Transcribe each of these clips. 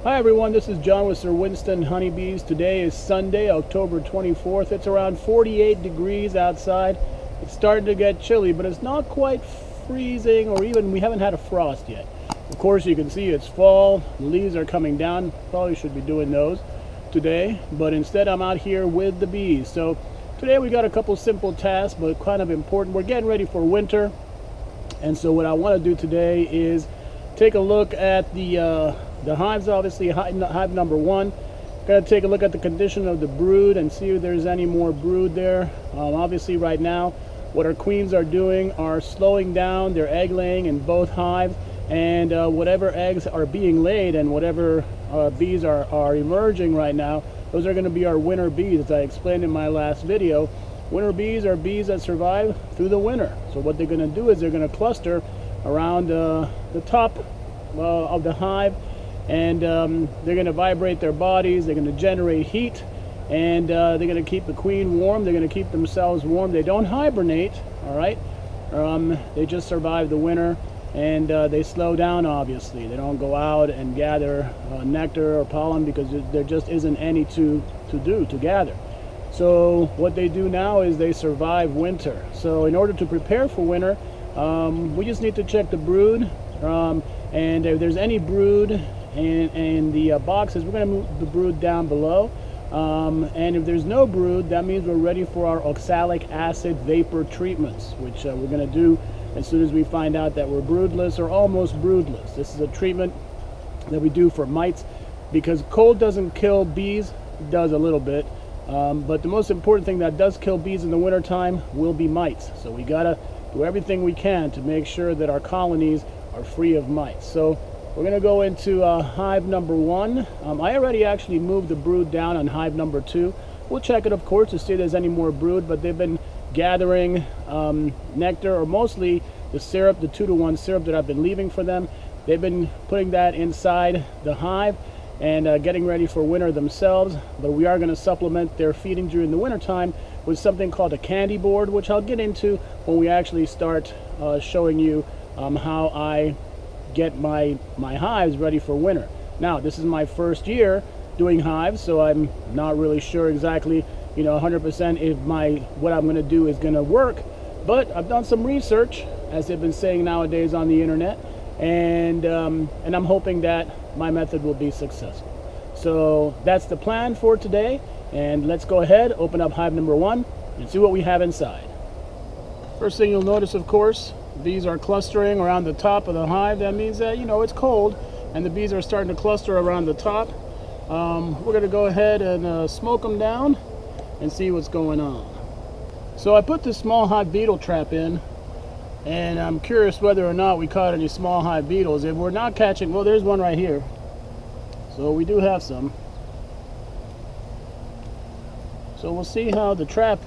Hi everyone, this is John with Sir Winston Honeybees. Today is Sunday, October 24th. It's around 48 degrees outside. It's starting to get chilly, but it's not quite freezing, or even we haven't had a frost yet. Of course, you can see it's fall. The leaves are coming down. Probably should be doing those today, but instead I'm out here with the bees. So today we got a couple simple tasks, but kind of important. We're getting ready for winter, and so what I want to do today is take a look at the hives. Obviously, hive number one. Got to take a look at the condition of the brood and see if there's any more brood there. Obviously, right now, what our queens are doing are slowing down their egg laying in both hives, and whatever eggs are being laid and whatever bees are emerging right now, those are going to be our winter bees, as I explained in my last video. Winter bees are bees that survive through the winter. So what they're going to do is they're going to cluster around the top of the hive, and they're going to vibrate their bodies. They're going to generate heat, and they're going to keep the queen warm. They're going to keep themselves warm. They don't hibernate, all right? They just survive the winter, and they slow down, obviously. They don't go out and gather nectar or pollen because there just isn't any to gather. So what they do now is they survive winter. So in order to prepare for winter, we just need to check the brood, and if there's any brood in the boxes, we're going to move the brood down below, and if there's no brood, that means we're ready for our oxalic acid vapor treatments, which we're going to do as soon as we find out that we're broodless or almost broodless. This is a treatment that we do for mites, because cold doesn't kill bees. It does a little bit, but the most important thing that does kill bees in the wintertime will be mites. So we got to do everything we can to make sure that our colonies are free of mites. So we're going to go into hive number one. I already actually moved the brood down on hive number two. We'll check it, of course, to see if there's any more brood, but they've been gathering nectar, or mostly the syrup, the 2-to-1 syrup that I've been leaving for them. They've been putting that inside the hive and getting ready for winter themselves, but we are going to supplement their feeding during the winter time with something called a candy board, which I'll get into when we actually start showing you how I get my hives ready for winter. Now, this is my first year doing hives, so I'm not really sure exactly, 100% if what I'm going to do is going to work, but I've done some research, as they've been saying nowadays on the internet, and I'm hoping that my method will be successful. So that's the plan for today, and let's go ahead, open up hive number one, and see what we have inside. First thing you'll notice, of course, bees are clustering around the top of the hive. That means that, it's cold, and the bees are starting to cluster around the top. We're going to go ahead and smoke them down and see what's going on. So I put this small hive beetle trap in, and I'm curious whether or not we caught any small hive beetles. If we're not catching, well, there's one right here. So we do have some. So we'll see how the trap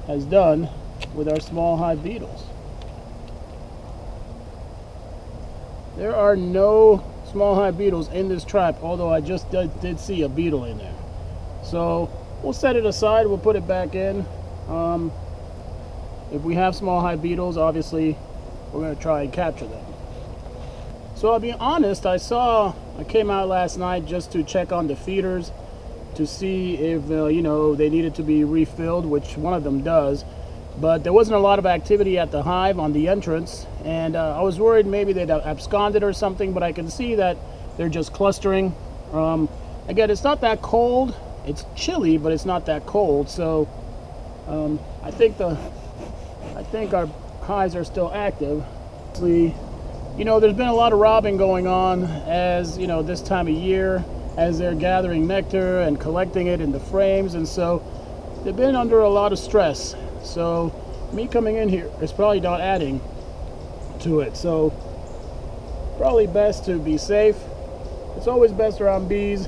has done with our small hive beetles. There are no small hive beetles in this trap, although I just did see a beetle in there. So we'll set it aside, we'll put it back in. If we have small hive beetles, obviously we're going to try and capture them. So I'll be honest, I came out last night just to check on the feeders to see if they needed to be refilled, which one of them does. But there wasn't a lot of activity at the hive on the entrance, and I was worried maybe they'd absconded or something, but I can see that they're just clustering. Again, it's not that cold. It's chilly, but it's not that cold. So I think our hives are still active. There's been a lot of robbing going on as this time of year, as they're gathering nectar and collecting it in the frames, and so they've been under a lot of stress. So me coming in here is probably not adding to it. So probably best to be safe. It's always best around bees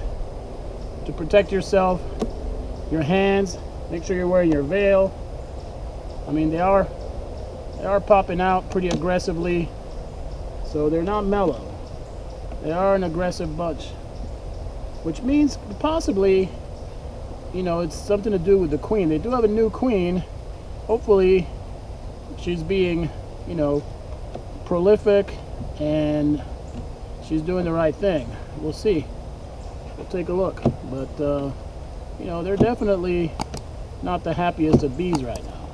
to protect yourself, your hands. Make sure you're wearing your veil. I mean, they are popping out pretty aggressively, so they're not mellow. They are an aggressive bunch, which means possibly, it's something to do with the queen. They do have a new queen. Hopefully she's being, prolific, and she's doing the right thing. We'll see. we'll take a look. But you know, they're definitely not the happiest of bees right now.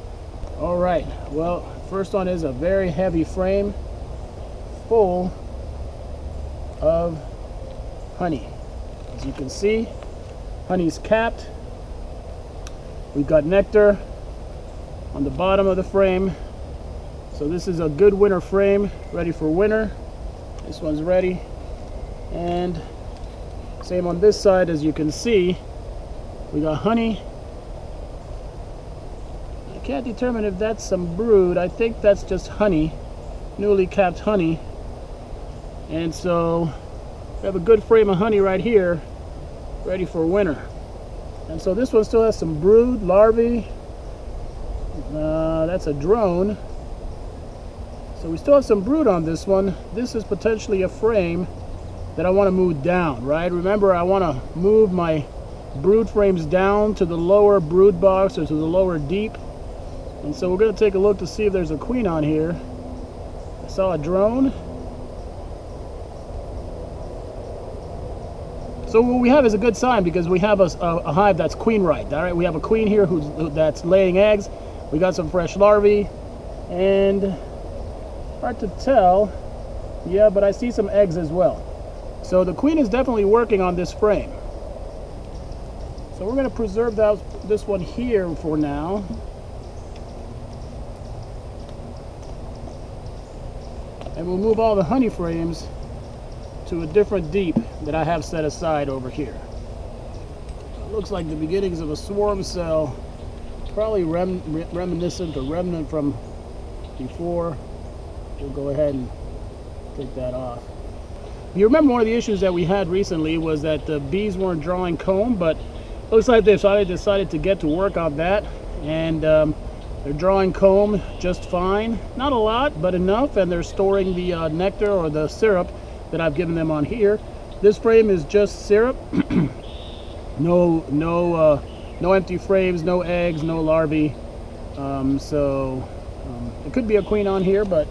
All right, well, first one is a very heavy frame full of honey. As you can see, honey's capped. We've got nectar on the bottom of the frame. So this is a good winter frame, ready for winter. This one's ready. And same on this side. As you can see, we got honey. I can't determine if that's some brood. I think that's just honey, newly capped honey. And so we have a good frame of honey right here, ready for winter. And so this one still has some brood, larvae. That's a drone. So we still have some brood on this one. This is potentially a frame that I want to move down, right? Remember, I want to move my brood frames down to the lower brood box or to the lower deep. And so we're going to take a look to see if there's a queen on here. I saw a drone. So what we have is a good sign, because we have a hive that's queenright. All right, we have a queen here that's laying eggs. We got some fresh larvae, and hard to tell. Yeah, but I see some eggs as well. So the queen is definitely working on this frame. So we're going to preserve this one here for now. And we'll move all the honey frames to a different deep that I have set aside over here. It looks like the beginnings of a swarm cell, probably reminiscent or remnant from before. We'll go ahead and take that off. You remember one of the issues that we had recently was that the bees weren't drawing comb, but it looks like they've decided to get to work on that, and they're drawing comb just fine. Not a lot, but enough, and they're storing the nectar or the syrup that I've given them on here. This frame is just syrup. No empty frames, no eggs, no larvae. It could be a queen on here, but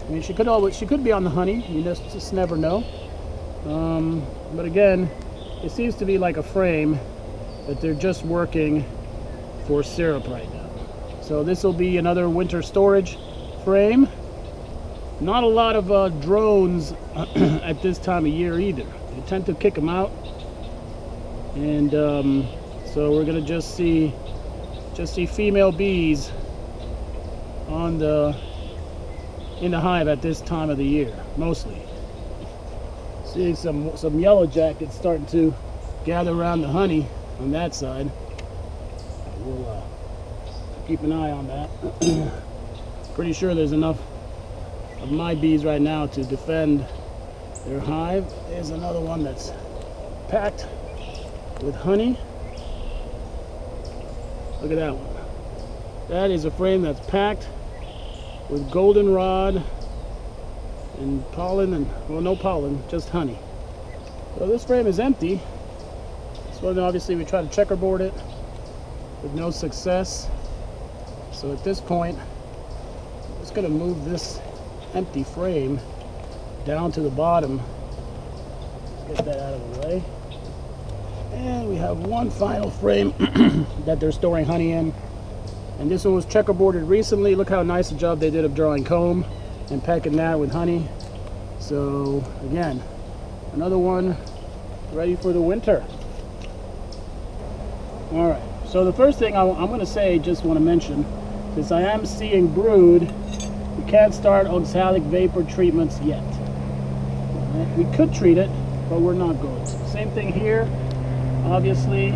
I mean, she could be on the honey. You just never know. But again, it seems to be like a frame that they're just working for syrup right now. So this will be another winter storage frame. Not a lot of drones at this time of year either. They tend to kick them out, and so we're gonna just see female bees in the hive at this time of the year, mostly. See some yellow jackets starting to gather around the honey on that side. We'll keep an eye on that. Pretty sure there's enough of my bees right now to defend their hive. There's another one that's packed with honey. Look at that one. That is a frame that's packed with goldenrod and pollen, and well, no pollen, just honey. So this frame is empty. This one, obviously, we tried to checkerboard it with no success. So at this point, I'm just going to move this empty frame down to the bottom. Get that out of the way. And we have one final frame that they're storing honey in. And this one was checkerboarded recently. Look how nice a job they did of drawing comb and packing that with honey. So again, another one ready for the winter. All right, so the first thing I'm going to say, just want to mention, since I am seeing brood, we can't start oxalic vapor treatments yet. Right? We could treat it, but we're not going to. Same thing here, obviously.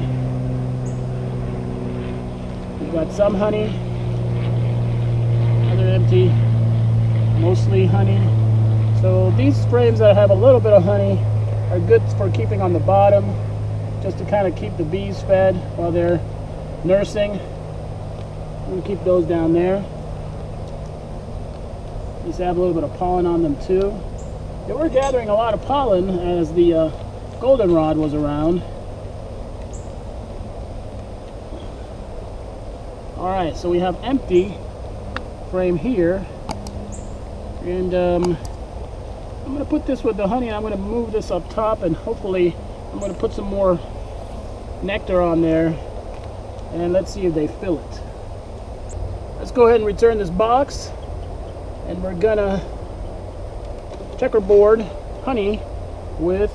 We've got some honey, another empty, mostly honey. So these frames that have a little bit of honey are good for keeping on the bottom, just to kind of keep the bees fed while they're nursing. I'm going to keep those down there. Just have a little bit of pollen on them too. They were gathering a lot of pollen as the goldenrod was around. Alright, so we have empty frame here, and I'm going to put this with the honey, and I'm going to move this up top, and hopefully I'm going to put some more nectar on there, and let's see if they fill it. Let's go ahead and return this box, and we're gonna checkerboard honey with,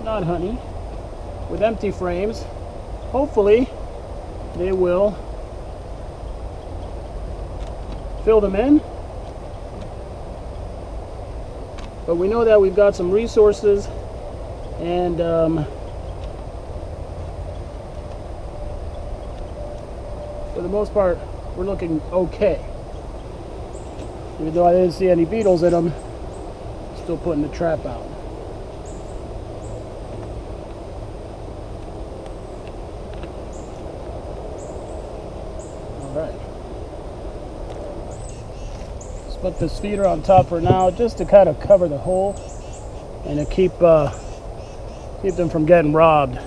not honey, with empty frames. Hopefully they will fill them in. But we know that we've got some resources, and for the most part we're looking okay. Even though I didn't see any beetles in them, still putting the trap out. Alright. Let's put this feeder on top for now, just to kind of cover the hole and to keep them from getting robbed.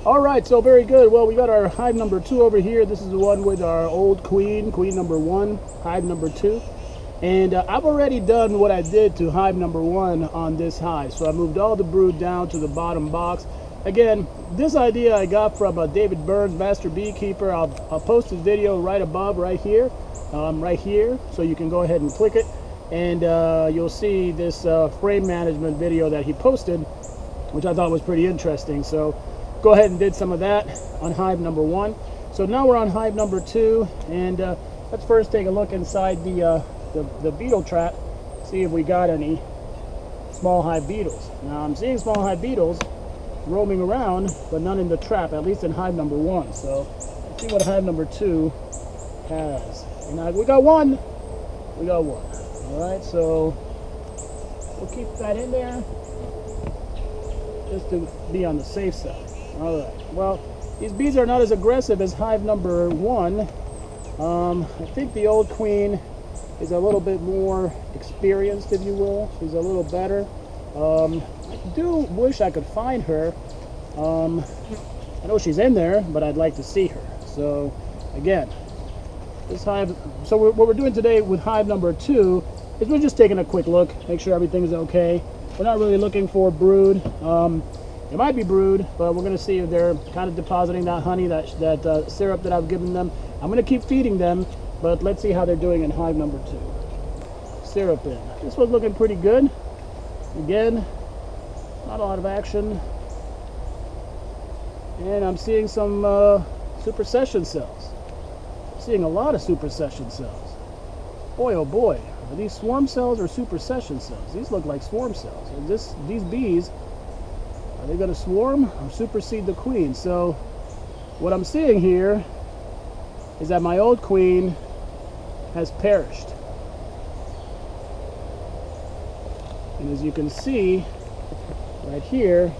Alright, so very good. Well, we got our hive number 2 over here. This is the one with our old queen number 1, hive number 2. And I've already done what I did to hive number 1 on this hive. So I moved all the brood down to the bottom box. Again, this idea I got from David Burns, Master Beekeeper. I'll post his video right above, right here, so you can go ahead and click it. And you'll see this frame management video that he posted, which I thought was pretty interesting. So go ahead and did some of that on hive number 1. So now we're on hive number 2, and let's first take a look inside the beetle trap, see if we got any small hive beetles. Now I'm seeing small hive beetles roaming around, but none in the trap, at least in hive number 1. So let's see what hive number 2 has. And we got one. All right, so we'll keep that in there just to be on the safe side. All right, well, these bees are not as aggressive as hive number 1. I think the old queen is a little bit more experienced, if you will. She's a little better. I do wish I could find her. I know she's in there, but I'd like to see her. So again, this hive, so what we're doing today with hive number 2 is we're just taking a quick look, make sure everything's okay. We're not really looking for brood. It might be brood, but we're going to see if they're kind of depositing that honey, that syrup that I've given them. I'm going to keep feeding them, but let's see how they're doing in hive number 2. Syrup in. This one's looking pretty good. Again, not a lot of action. And I'm seeing some supersession cells. I'm seeing a lot of supersession cells. Boy, oh boy. Are these swarm cells or supersession cells? These look like swarm cells. And these bees, are they going to swarm or supersede the queen? So what I'm seeing here is that my old queen has perished. And as you can see right here,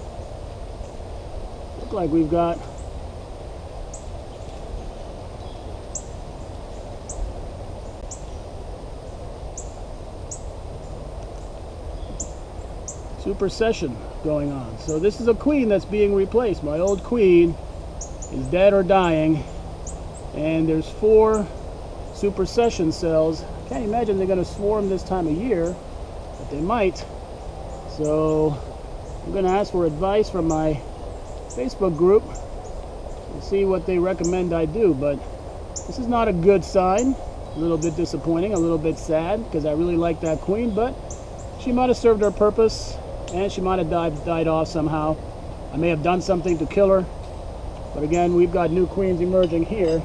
look like we've got supersession going on. So this is a queen that's being replaced. My old queen is dead or dying, and there's 4 supersession cells. Can't imagine they're going to swarm this time of year, but they might. So I'm going to ask for advice from my Facebook group and see what they recommend I do. But this is not a good sign. A little bit disappointing, a little bit sad, because I really like that queen, but she might have served her purpose, and she might have died off somehow. I may have done something to kill her, but again, we've got new queens emerging here.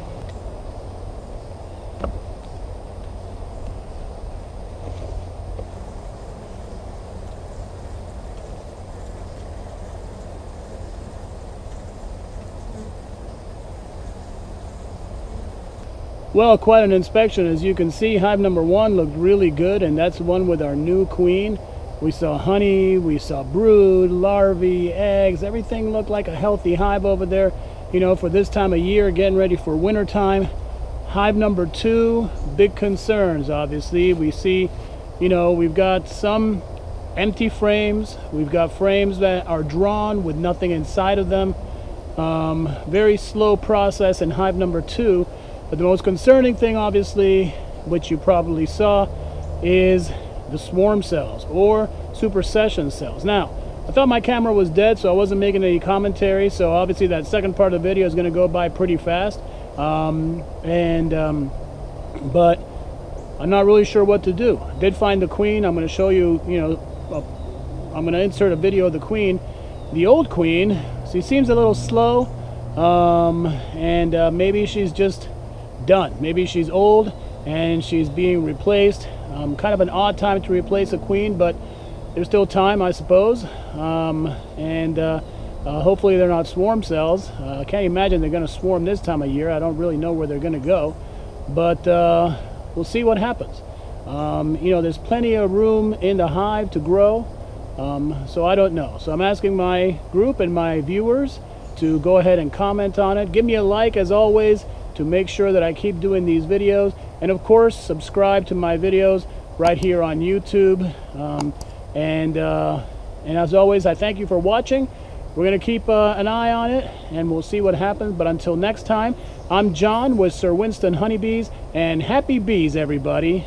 Well, quite an inspection. As you can see, hive number 1 looked really good, and that's the one with our new queen. We saw honey, we saw brood, larvae, eggs. Everything looked like a healthy hive over there, you know, for this time of year, getting ready for winter time. Hive number 2, big concerns, obviously. We see, you know, we've got some empty frames. We've got frames that are drawn with nothing inside of them. Very slow process in hive number 2. But the most concerning thing, obviously, which you probably saw, is the swarm cells, or supersession cells. Now, I thought my camera was dead, so I wasn't making any commentary, so obviously that second part of the video is going to go by pretty fast. But I'm not really sure what to do. I did find the queen. I'm going to show you, I'm going to insert a video of the queen. The old queen, she seems a little slow, maybe she's just done. Maybe she's old and she's being replaced. Kind of an odd time to replace a queen, but there's still time, I suppose. Hopefully they're not swarm cells. I can't imagine they're going to swarm this time of year. I don't really know where they're going to go, but we'll see what happens. There's plenty of room in the hive to grow, so I don't know. So I'm asking my group and my viewers to go ahead and comment on it. Give me a like, as always, to make sure that I keep doing these videos. And of course, subscribe to my videos right here on YouTube. And as always, I thank you for watching. We're going to keep an eye on it, and we'll see what happens. But until next time, I'm John with Sir Winston Honeybees, and happy bees, everybody.